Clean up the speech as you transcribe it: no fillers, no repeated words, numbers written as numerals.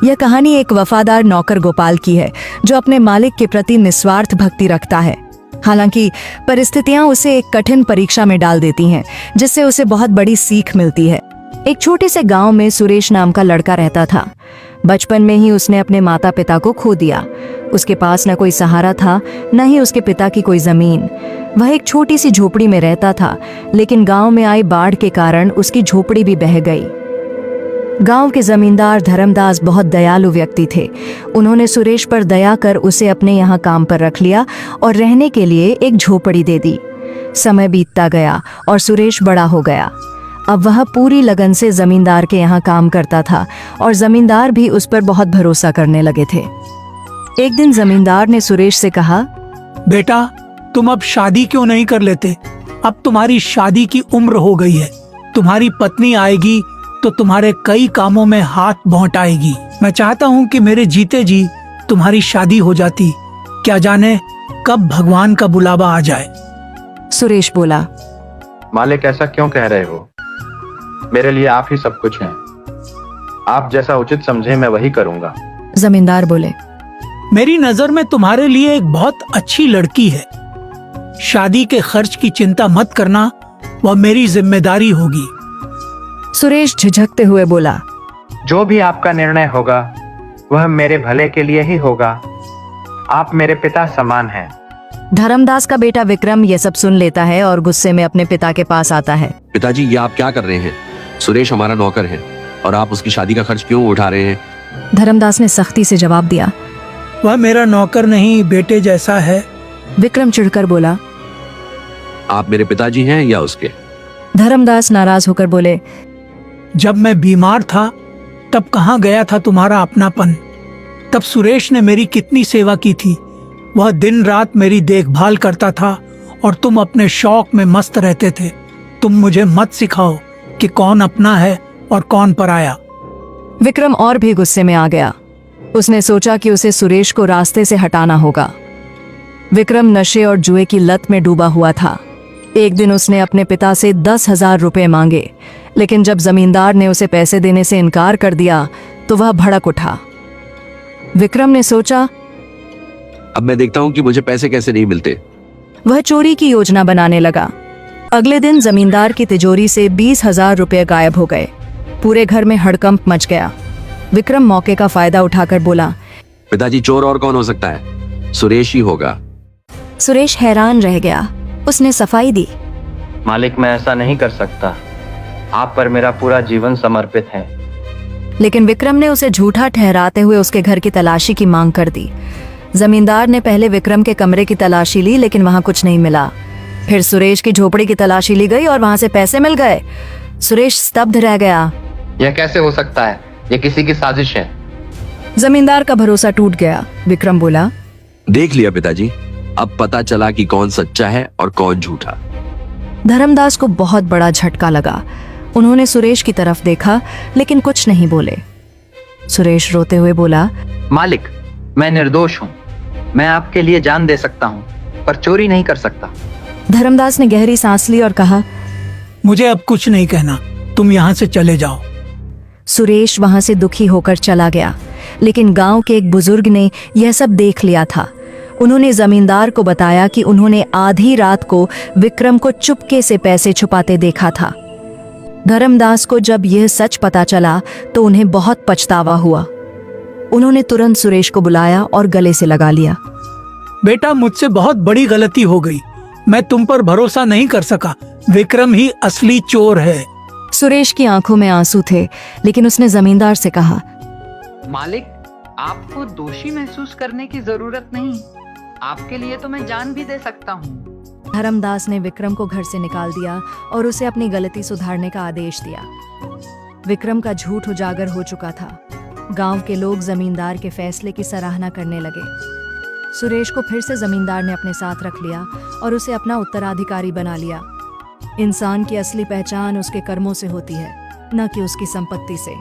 यह कहानी एक वफादार नौकर गोपाल की है जो अपने मालिक के प्रति निस्वार्थ भक्ति रखता है। हालांकि परिस्थितियां उसे एक कठिन परीक्षा में डाल देती हैं, जिससे उसे बहुत बड़ी सीख मिलती है। एक छोटे से गांव में सुरेश नाम का लड़का रहता था। बचपन में ही उसने अपने माता पिता को खो दिया। उसके पास न कोई सहारा था, न ही उसके पिता की कोई जमीन। वह एक छोटी सी झोपड़ी में रहता था, लेकिन गांव में आई बाढ़ के कारण उसकी झोपड़ी भी बह गई। गांव के जमींदार धर्मदास बहुत दयालु व्यक्ति थे। उन्होंने सुरेश पर दया कर उसे अपने यहाँ काम पर रख लिया और रहने के लिए एक झोपड़ी दे दी। समय बीतता गया और सुरेश बड़ा हो गया। अब वह पूरी लगन से जमींदार के यहाँ काम करता था और जमींदार भी उस पर बहुत भरोसा करने लगे थे। एक दिन जमींदार ने सुरेश से कहा, बेटा, तुम अब शादी क्यों नहीं कर लेते? अब तुम्हारी शादी की उम्र हो गई है। तुम्हारी पत्नी आएगी तो तुम्हारे कई कामों में हाथ बौंटाएगी। मैं चाहता हूँ कि मेरे जीते जी तुम्हारी शादी हो जाती। क्या जाने कब भगवान का बुलावा आ जाए। सुरेश बोला, मालिक, ऐसा क्यों कह रहे हो? मेरे लिए आप ही सब कुछ हैं। आप जैसा उचित समझे मैं वही करूंगा। जमींदार बोले, मेरी नजर में तुम्हारे लिए एक बहुत अच्छी लड़की है। शादी के खर्च की चिंता मत करना, वह मेरी जिम्मेदारी होगी। सुरेश झिझकते हुए बोला, जो भी आपका निर्णय होगा वह मेरे भले के लिए ही होगा। आप मेरे पिता समान हैं। धर्मदास का बेटा विक्रम यह सब सुन लेता है और गुस्से में अपने पिता के पास आता है। पिताजी, ये आप क्या कर रहे हैं? सुरेश हमारा नौकर है और आप उसकी शादी का खर्च क्यों उठा रहे हैं? धर्मदास ने सख्ती से जवाब दिया। वह मेरा नौकर नहीं, बेटे जैसा है। विक्रम चिढ़कर बोला, आप मेरे पिताजी हैं या उसके? धर्मदास नाराज होकर बोले, जब मैं बीमार था तब कहाँ गया था तुम्हारा अपनापन? तब सुरेश ने मेरी कितनी सेवा की थी। वह दिन रात मेरी देखभाल करता था और तुम अपने शौक में मस्त रहते थे। तुम मुझे मत सिखाओ कि कौन अपना है और कौन पराया। विक्रम और भी गुस्से में आ गया। उसने सोचा कि उसे सुरेश को रास्ते से हटाना होगा। विक्रम नशे और जुए की लत में डूबा हुआ था। एक दिन उसने अपने पिता से 10,000 रुपए मांगे, लेकिन जब जमींदार ने उसे पैसे देने से इनकार कर दिया तो वह भड़क उठा। विक्रम ने सोचा, अब मैं देखता हूँ कि मुझे पैसे कैसे नहीं मिलते। वह चोरी की योजना बनाने लगा। अगले दिन जमींदार की तिजोरी से 20,000 रुपए गायब हो गए। पूरे घर में हड़कंप मच गया। विक्रम मौके का फायदा उठाकर बोला, पिताजी, चोर और कौन हो सकता है? सुरेश ही होगा। सुरेश हैरान रह गया। उसने सफाई दी, मालिक, मैं ऐसा नहीं कर सकता। आप पर मेरा पूरा जीवन समर्पित है। लेकिन विक्रम ने उसे झूठा ठहराते हुए उसके घर की तलाशी की मांग कर दी। जमींदार ने पहले विक्रम के कमरे की तलाशी ली, लेकिन वहां कुछ नहीं मिला। फिर सुरेश की झोपड़ी की तलाशी ली गई और वहां से पैसे मिल गए। सुरेश स्तब्ध रह गया। यह कैसे हो सकता है? यह किसी की साजिश है। जमींदार का भरोसा टूट गया। विक्रम बोला, देख लिया पिताजी, अब पता चला कि कौन सच्चा है और कौन झूठा। धर्मदास को बहुत बड़ा झटका लगा। उन्होंने सुरेश की तरफ देखा, लेकिन कुछ नहीं बोले। सुरेश रोते हुए बोला, मालिक, मैं निर्दोष हूँ। मैं आपके लिए जान दे सकता हूँ, पर चोरी नहीं कर सकता। धर्मदास ने गहरी सांस ली और कहा, मुझे अब कुछ नहीं कहना, तुम यहाँ से चले जाओ। सुरेश वहां से दुखी होकर चला गया। लेकिन गांव के एक बुजुर्ग ने यह सब देख लिया था। उन्होंने जमींदार को बताया कि उन्होंने आधी रात को विक्रम को चुपके से पैसे छुपाते देखा था। धर्मदास को जब यह सच पता चला तो उन्हें बहुत पछतावा हुआ। उन्होंने तुरंत सुरेश को बुलाया और गले से लगा लिया। बेटा, मुझसे बहुत बड़ी गलती हो गई। मैं तुम पर भरोसा नहीं कर सका। विक्रम ही असली चोर है। सुरेश की आंखों में आंसू थे, लेकिन उसने जमींदार से कहा, मालिक, आपको दोषी महसूस करने की जरूरत नहीं। आपके लिए तो मैं जान भी दे सकता हूँ। धर्मदास ने विक्रम को घर से निकाल दिया और उसे अपनी गलती सुधारने का आदेश दिया। विक्रम का झूठ उजागर हो चुका था। गांव के लोग जमींदार के फैसले की सराहना करने लगे। सुरेश को फिर से जमींदार ने अपने साथ रख लिया और उसे अपना उत्तराधिकारी बना लिया। इंसान की असली पहचान उसके कर्मों से होती है, न कि उसकी संपत्ति से।